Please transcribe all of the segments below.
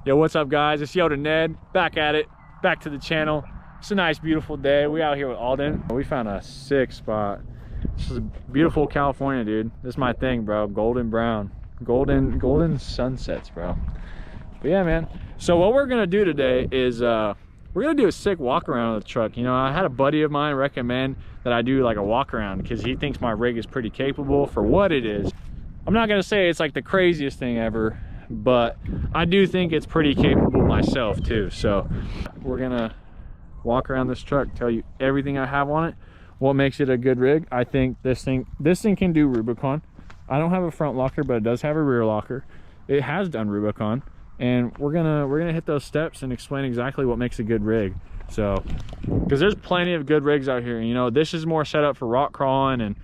Yo, what's up guys? It's Yoda Ned, back at it, back to the channel. It's a nice, beautiful day. We out here with Alden. We found a sick spot. This is beautiful California, dude. This is my thing, bro. Golden brown. Golden sunsets, bro. But yeah, man. So what we're gonna do today is we're gonna do a sick walk around with the truck. You know, I had a buddy of mine recommend that I do like a walk around because he thinks my rig is pretty capable for what it is. I'm not gonna say it's like the craziest thing ever, but I do think it's pretty capable myself too. So we're gonna walk around this truck, tell you everything I have on it, what makes it a good rig. I think this thing can do Rubicon. I don't have a front locker, but it does have a rear locker. It has done Rubicon, and we're gonna hit those steps and explain exactly what makes a good rig. So because there's plenty of good rigs out here, you know, this is more set up for rock crawling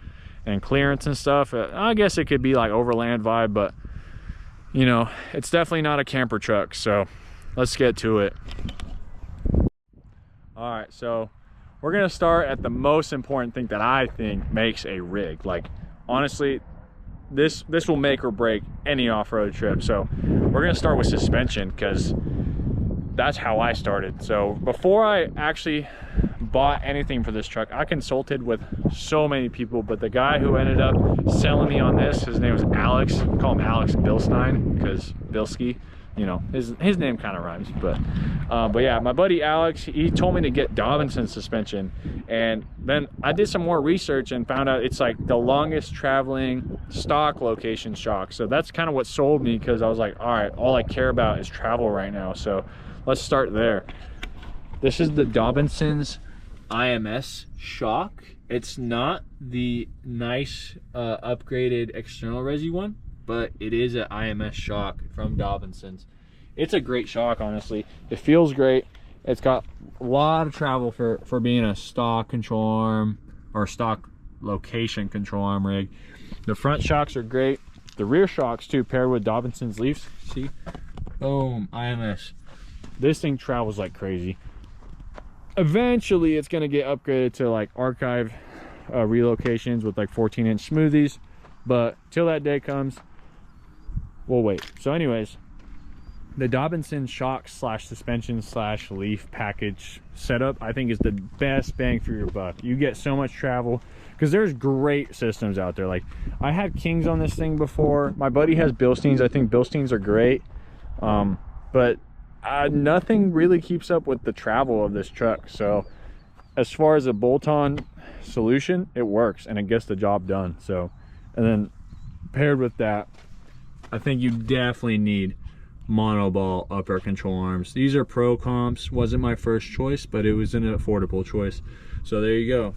and clearance and stuff. I guess it could be like overland vibe, but you know, it's definitely not a camper truck. So let's get to it. All right, so we're gonna start at the most important thing that I think makes a rig. Like honestly, this will make or break any off-road trip. So we're gonna start with suspension because that's how I started. So before I actually bought anything for this truck, I consulted with so many people, but the guy who ended up selling me on this, his name was Alex. We call him Alex Bilstein because Bilski, you know, his name kind of rhymes. But yeah, my buddy Alex, he told me to get Dobinson suspension, and then I did some more research and found out it's like the longest traveling stock location shock. So that's kind of what sold me, because I was like, all right, all I care about is travel right now. So let's start there. This is the Dobinson's IMS shock. It's not the nice upgraded external resi one, but it is an IMS shock from Dobinson's. It's a great shock, honestly. It feels great. It's got a lot of travel for being a stock control arm or stock location control arm rig. The front shocks are great. The rear shocks too, paired with Dobinson's leafs. See? Boom, IMS. This thing travels like crazy. Eventually it's gonna get upgraded to like archive relocations with like 14-inch smoothies, but till that day comes, we'll wait. So anyways, the Dobinson shock slash suspension slash leaf package setup I think is the best bang for your buck. You get so much travel because there's great systems out there. Like I had Kings on this thing before. My buddy has Bilsteins. I think Bilsteins are great, but nothing really keeps up with the travel of this truck. So as far as a bolt-on solution, it works and it gets the job done. So, and then paired with that, I think you definitely need monoball upper control arms. These are pro comps. Wasn't my first choice, but it was an affordable choice. So there you go.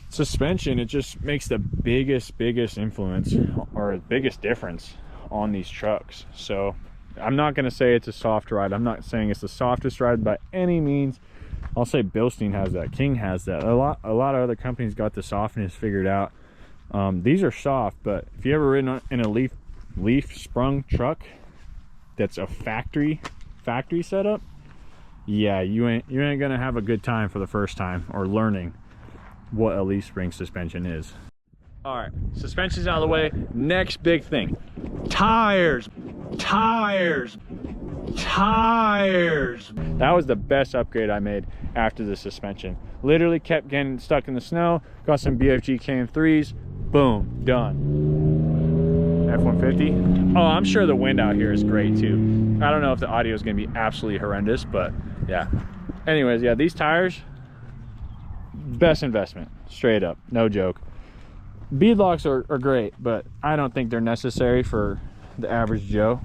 Suspension, it just makes the biggest influence or biggest difference on these trucks. So I'm not going to say it's a soft ride. I'm not saying it's the softest ride by any means. I'll say Bilstein has that, King has that. A lot of other companies got the softness figured out. These are soft, but if you ever ridden in a leaf sprung truck that's a factory setup, yeah, you ain't gonna have a good time for the first time or learning what a leaf spring suspension is. All right, suspension's out of the way. Next big thing, tires. That was the best upgrade I made after the suspension. Literally kept getting stuck in the snow. Got some BFG KM3s. Boom, done. F-150. Oh, I'm sure the wind out here is great too. I don't know if the audio is gonna be absolutely horrendous, but yeah. Anyways, yeah, these tires, best investment, straight up, no joke. Beadlocks are great, but I don't think they're necessary for the average Joe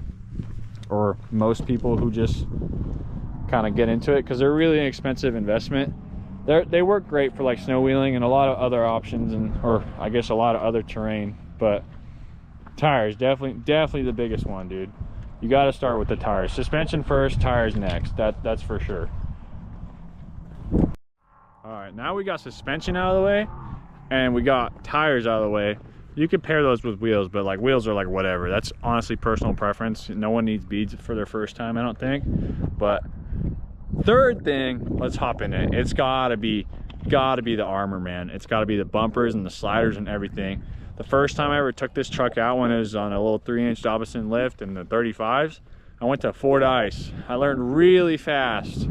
or most people who just kind of get into it, because they're really an expensive investment. They work great for like snow wheeling and a lot of other options, or I guess a lot of other terrain, but tires, definitely the biggest one, dude. You got to start with the tires. Suspension first, tires next. That's for sure. All right, now we got suspension out of the way and we got tires out of the way. You could pair those with wheels, but like wheels are like whatever. That's honestly personal preference. No one needs beads for their first time, I don't think. But third thing, let's hop in it. It's gotta be the armor, man. It's gotta be the bumpers and the sliders and everything. The first time I ever took this truck out when it was on a little 3-inch Dobinson lift and the 35s, I went to Fordyce. I learned really fast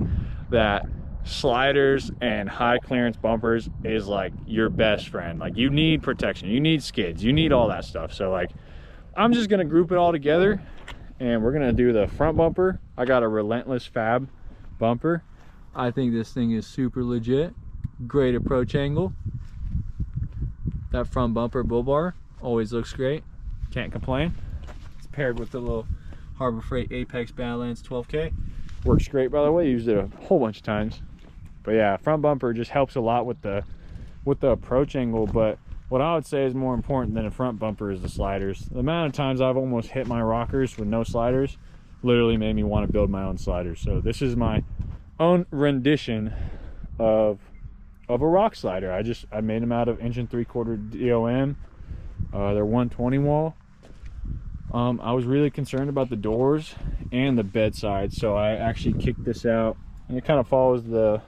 that sliders and high clearance bumpers is like your best friend. Like, you need protection, you need skids, you need all that stuff. So like, I'm just gonna group it all together, and we're gonna do the front bumper. I got a Relentless Fab bumper. I think this thing is super legit. Great approach angle. That front bumper bull bar always looks great. Can't complain. It's paired with the little Harbor Freight Apex Balance 12K. Works great, by the way. Used it a whole bunch of times. But yeah, front bumper just helps a lot with the approach angle. But what I would say is more important than a front bumper is the sliders. The amount of times I've almost hit my rockers with no sliders literally made me want to build my own sliders. So this is my own rendition of a rock slider. I made them out of 1 3/4 DOM. They're 120 wall. I was really concerned about the doors and the bedside, so I actually kicked this out, and it kind of follows the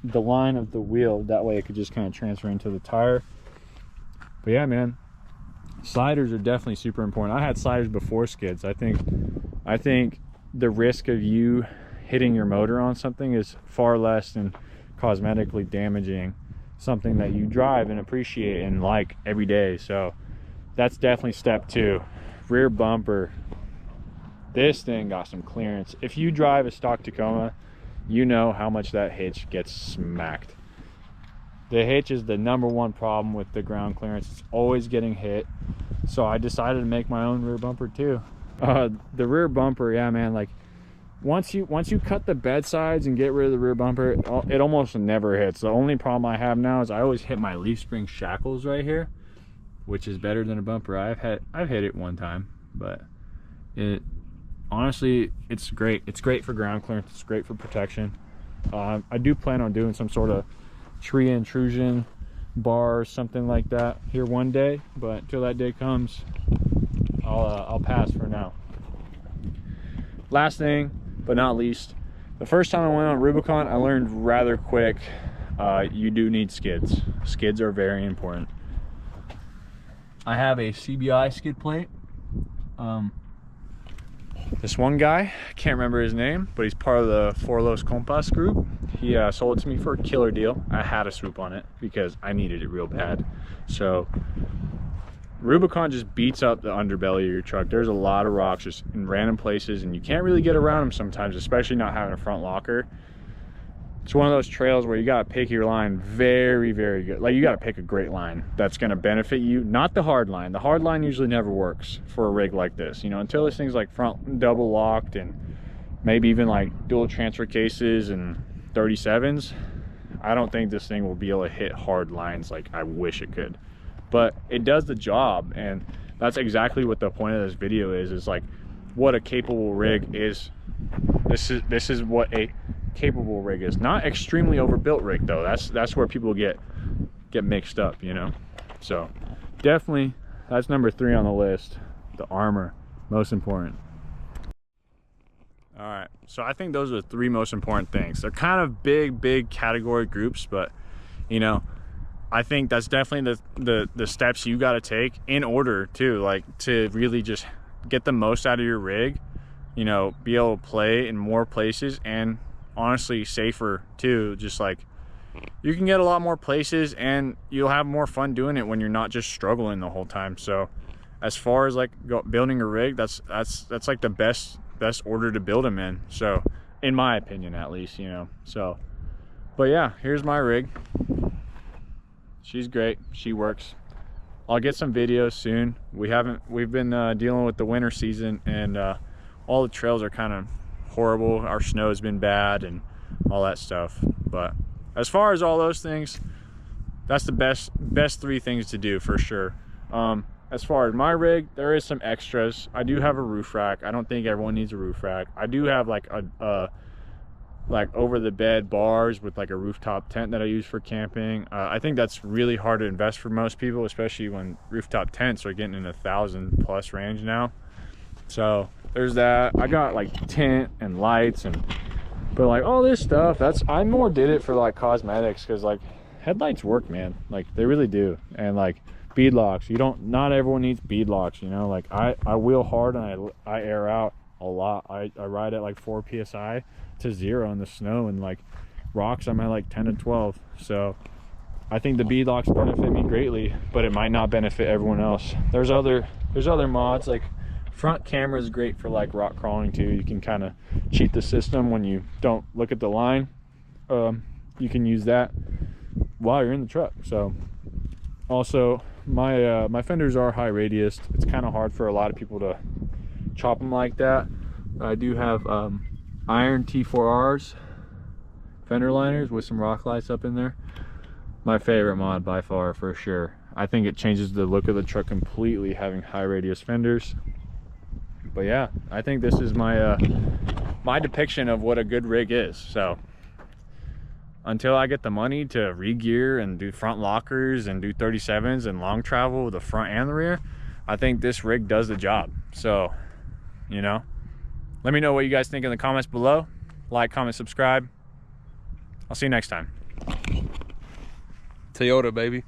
line of the wheel. That way it could just kind of transfer into the tire. But yeah, man, sliders are definitely super important. I had sliders before skids. I think the risk of you hitting your motor on something is far less than cosmetically damaging something that you drive and appreciate and like every day. So that's definitely step 2. Rear bumper. This thing got some clearance. If you drive a stock Tacoma, you know how much that hitch gets smacked. The hitch is the #1 problem with the ground clearance. It's always getting hit. So I decided to make my own rear bumper too. The rear bumper, yeah, man, like once you cut the bed sides and get rid of the rear bumper, it almost never hits. The only problem I have now is I always hit my leaf spring shackles right here, which is better than a bumper. I've hit it one time, but honestly, it's great. It's great for ground clearance. It's great for protection. I do plan on doing some sort of tree intrusion bar or something like that here one day, but until that day comes, I'll pass for now. Last thing but not least, the first time I went on Rubicon, I learned rather quick, you do need skids. Skids are very important. I have a CBI skid plate. This one guy, I can't remember his name, but he's part of the For Los Compas group. He sold it to me for a killer deal. I had a swoop on it because I needed it real bad. So Rubicon just beats up the underbelly of your truck. There's a lot of rocks just in random places, and you can't really get around them sometimes, especially not having a front locker. It's one of those trails where you gotta pick your line very, very good. Like, you gotta pick a great line that's gonna benefit you, not the hard line. The hard line usually never works for a rig like this, you know, until this thing's like front double locked and maybe even like dual transfer cases and 37s. I don't think this thing will be able to hit hard lines like I wish it could. But it does the job, and that's exactly what the point of this video is like what a capable rig is. This is what a capable rig is. Not extremely overbuilt rig though. That's where people get mixed up, you know. So definitely that's number 3 on the list. The armor, most important. All right, so I think those are the 3 most important things. They're kind of big category groups, but you know, I think that's definitely the steps you got to take in order to really just get the most out of your rig, you know, be able to play in more places, and honestly safer too. Just like, you can get a lot more places and you'll have more fun doing it when you're not just struggling the whole time. So as far as like building a rig, that's like the best order to build them in, so in my opinion at least, you know. So but yeah, here's my rig. She's great, she works. I'll get some videos soon. We've been dealing with the winter season, and all the trails are kind of horrible. Our snow's been bad and all that stuff. But as far as all those things, that's the best 3 things to do for sure. As far as my rig, there is some extras. I do have a roof rack. I don't think everyone needs a roof rack. I do have like a like over the bed bars with like a rooftop tent that I use for camping. I think that's really hard to invest for most people, especially when rooftop tents are getting in the $1,000+ range now. So there's that. I got like tent and lights, but like all this stuff, I more did it for like cosmetics, because like headlights work, man. Like they really do. And like bead locks, not everyone needs bead locks, you know. Like I wheel hard and I air out a lot. I ride at like 4 psi to 0 in the snow, and like rocks I'm at like 10 to 12. So I think the beadlocks benefit me greatly, but it might not benefit everyone else. There's other mods, like front camera is great for like rock crawling too. You can kind of cheat the system when you don't look at the line. You can use that while you're in the truck. So also my fenders are high radius. It's kind of hard for a lot of people to chop them like that. I do have iron T4Rs fender liners with some rock lights up in there. My favorite mod by far, for sure. I think it changes the look of the truck completely, having high radius fenders. But yeah, I think this is my my depiction of what a good rig is. So until I get the money to re-gear and do front lockers and do 37s and long travel with the front and the rear, I think this rig does the job. So, you know, let me know what you guys think in the comments below. Like, comment, subscribe. I'll see you next time. Toyota, baby.